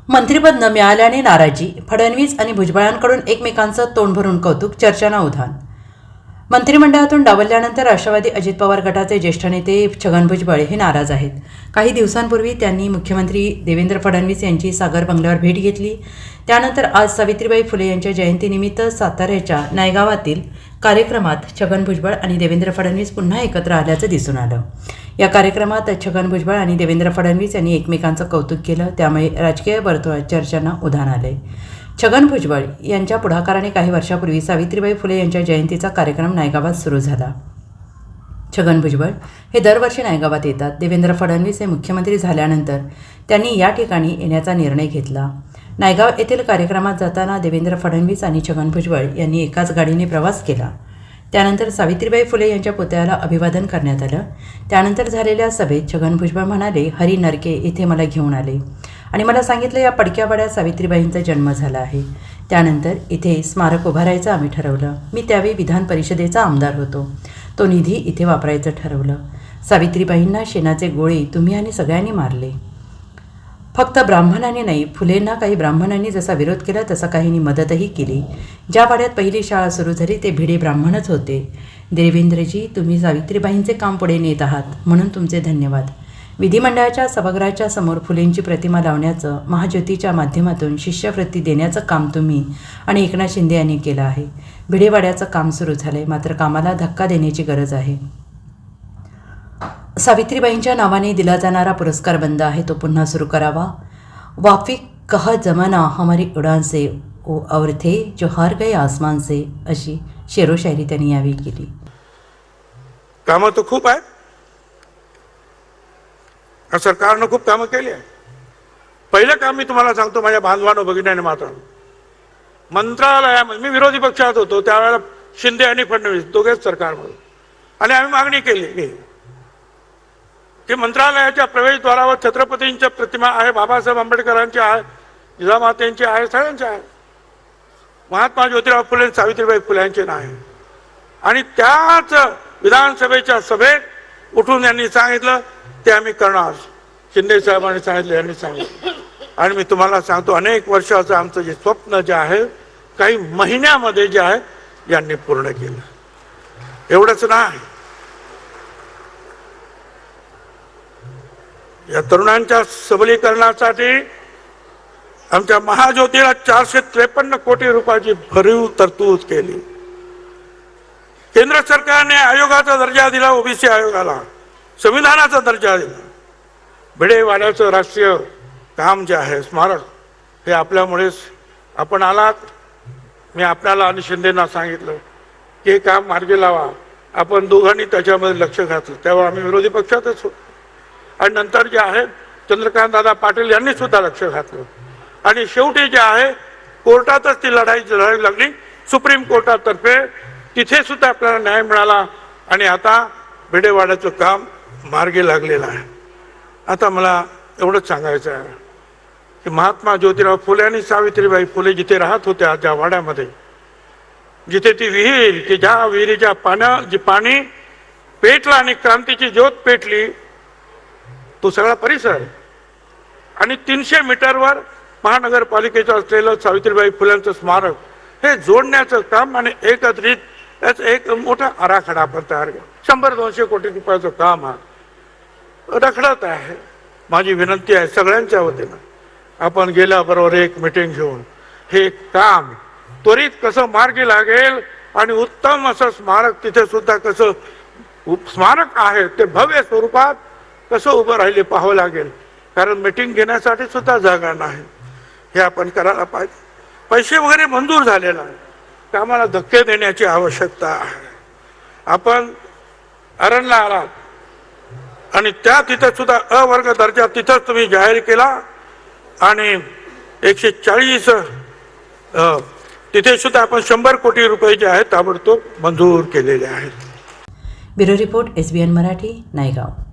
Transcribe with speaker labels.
Speaker 1: मंत्रिपद न मिळाल्याने नाराजी, फडणवीस आणि भुजबळांकडून एकमेकांचं तोंड भरून कौतुक, चर्चांना उधाण. मंत्रिमंडळातून डावलल्यानंतर राष्ट्रवादी अजित पवार गटाचे ज्येष्ठ नेते छगन भुजबळ हे नाराज आहेत. काही दिवसांपूर्वी त्यांनी मुख्यमंत्री देवेंद्र फडणवीस यांची सागर बंगल्यावर भेट घेतली. त्यानंतर आज सावित्रीबाई फुले यांच्या जयंतीनिमित्त साताऱ्याच्या नायगावातील कार्यक्रमात छगन भुजबळ आणि देवेंद्र फडणवीस पुन्हा एकत्र आल्याचं दिसून आलं. या कार्यक्रमात छगन भुजबळ आणि देवेंद्र फडणवीस यांनी एकमेकांचं कौतुक केलं. त्यामुळे राजकीय वर्तुळात चर्चांना उधाण आले. छगन भुजबळ यांच्या पुढाकाराने काही वर्षापूर्वी सावित्रीबाई फुले यांच्या जयंतीचा कार्यक्रम नायगावात सुरू झाला. छगन भुजबळ हे दरवर्षी नायगावात येतात. देवेंद्र फडणवीस हे मुख्यमंत्री झाल्यानंतर त्यांनी या ठिकाणी येण्याचा निर्णय घेतला. नायगाव येथील कार्यक्रमात जाताना देवेंद्र फडणवीस आणि छगन भुजबळ यांनी एकाच गाडीने प्रवास केला. त्यानंतर सावित्रीबाई फुले यांच्या पुतळ्याला अभिवादन करण्यात आलं. त्यानंतर झालेल्या सभेत छगन भुजबळ म्हणाले, हरी नरके येथे मला घेऊन आले आणि मला सांगितलं या पडक्या वाड्यात सावित्रीबाईंचा जन्म झाला आहे. त्यानंतर इथे स्मारक उभारायचं आम्ही ठरवलं. मी त्यावेळी विधान परिषदेचा आमदार होतो. तो निधी इथे वापरायचं ठरवलं. सावित्रीबाईंना शेणाचे गोळे तुम्ही आणि सगळ्यांनी मारले. फक्त ब्राह्मणांनी नाही, फुलेंना काही ब्राह्मणांनी जसा विरोध केला तसा काहींनी मदतही केली. ज्या वाड्यात पहिली शाळा सुरू झाली ते भिडे ब्राह्मणच होते. देवेंद्रजी, तुम्ही सावित्रीबाईंचे काम पुढे नेत आहात म्हणून तुमचे धन्यवाद. विधिमंडळाच्या सभागृहाच्या समोर फुलेंची प्रतिमा लावण्याचं, महाज्योतीच्या माध्यमातून शिष्यवृत्ती देण्याचं काम तुम्ही आणि एकनाथ शिंदे यांनी केलं आहे. भिडेवाड्याचं काम सुरू झालंय, मात्र कामाला धक्का देण्याची गरज आहे. सावित्रीबाईंच्या नावाने दिला जाणारा पुरस्कार बंद आहे, तो पुन्हा सुरू करावा. वाफिक कहा जमाना हमारी उडान से और थे जो हार गए आसमान से, अशी शेरोशायरी त्यांनी यावेळी केली.
Speaker 2: कामं तर खूप आहेत. सरकारनं खूप कामं केली आहे. पहिलं काम मी तुम्हाला सांगतो माझ्या बांधवानं भगिनीने मात्र मंत्रालयामध्ये, मी विरोधी पक्षात होतो त्यावेळेला शिंदे आणि फडणवीस दोघेच सरकारमध्ये, आणि आम्ही मागणी केली की मंत्रालयाच्या प्रवेशद्वारावर छत्रपतींच्या प्रतिमा आहे, बाबासाहेब आंबेडकरांची आहे, जिजामातेंची आहे, सगळ्यांची आहे, महात्मा ज्योतिराव फुले, सावित्रीबाई फुल्यांचे नाही. आणि त्याच विधानसभेच्या सभेत उठून यांनी सांगितलं ते आम्ही करणार. शिंदे साहेबांनी सांगितलं, यांनी सांगितलं. आणि मी तुम्हाला सांगतो, अनेक वर्षाचं आमचं जे स्वप्न जे आहे काही महिन्यामध्ये जे आहे यांनी पूर्ण केलं. एवढंच नाही, या तरुणांच्या सबलीकरणासाठी आमच्या महाज्योतीला 453 कोटी रुपयाची भरीव तरतूद केली. केंद्र सरकारने आयोगाचा दर्जा दिला, ओबीसी आयोगाला संविधानाचा दर्जा दिला. भिडेवाड्याचं राष्ट्रीय काम जे आहे स्मारक, हे आपल्यामुळेच आपण आलात. मी आपल्याला आणि शिंदेना सांगितलं की हे काम मार्गी लावा. आपण दोघांनी त्याच्यामध्ये लक्ष घातलं. तेव्हा आम्ही विरोधी पक्षातच होतो. आणि नंतर जे आहे चंद्रकांत दादा पाटील यांनी सुद्धा लक्ष घातलं. आणि शेवटी जे आहे कोर्टातच ती लढाई लढावी लागली, सुप्रीम कोर्टातर्फे. तिथे सुद्धा आपल्याला न्याय मिळाला आणि आता भिडेवाड्याचं काम मार्गी लागलेलं आहे. आता मला एवढंच सांगायचं आहे की महात्मा ज्योतिराव फुले आणि सावित्रीबाई फुले जिथे राहत होत्या, ज्या वाड्यामध्ये, जिथे ती विहीर, की ज्या विहिरीच्या जे पाणी पेटलं आणि क्रांतीची ज्योत पेटली, तो सगळा परिसर आणि 300 मीटरवर महानगरपालिकेचं असलेलं सावित्रीबाई फुल्यांचं स्मारक, हे जोडण्याचं काम आणि एकत्रित त्याच एक मोठा आराखडा आपण तयार केला. 100-200 कोटी रुपयाचं काम हा रखडत आहे. माझी विनंती आहे सगळ्यांच्या वतीनं, आपण गेल्याबरोबर एक मीटिंग घेऊन हे काम त्वरित कसं मार्गी लागेल आणि उत्तम असं स्मारक तिथे सुद्धा कसं स्मारक आहे ते भव्य स्वरूपात कसं उभं राहिले पाहावं लागेल. कारण मीटिंग घेण्यासाठी सुद्धा जागा नाही. हे आपण करायला पाहिजे. पैसे वगैरे मंजूर झालेला आहे, कामाला धक्के देण्याची आवश्यकता आहे. आपण अरणला आलात आणि त्या तिथे सुद्धा अवर्ग दर्जा तिथंच तुम्ही जाहीर केला आणि 140 तिथे सुद्धा आपण 100 कोटी रुपये जे आहेत ताबडतोब मंजूर केलेले आहेत.
Speaker 1: Bureau report, SBN Marathi, Naigaon.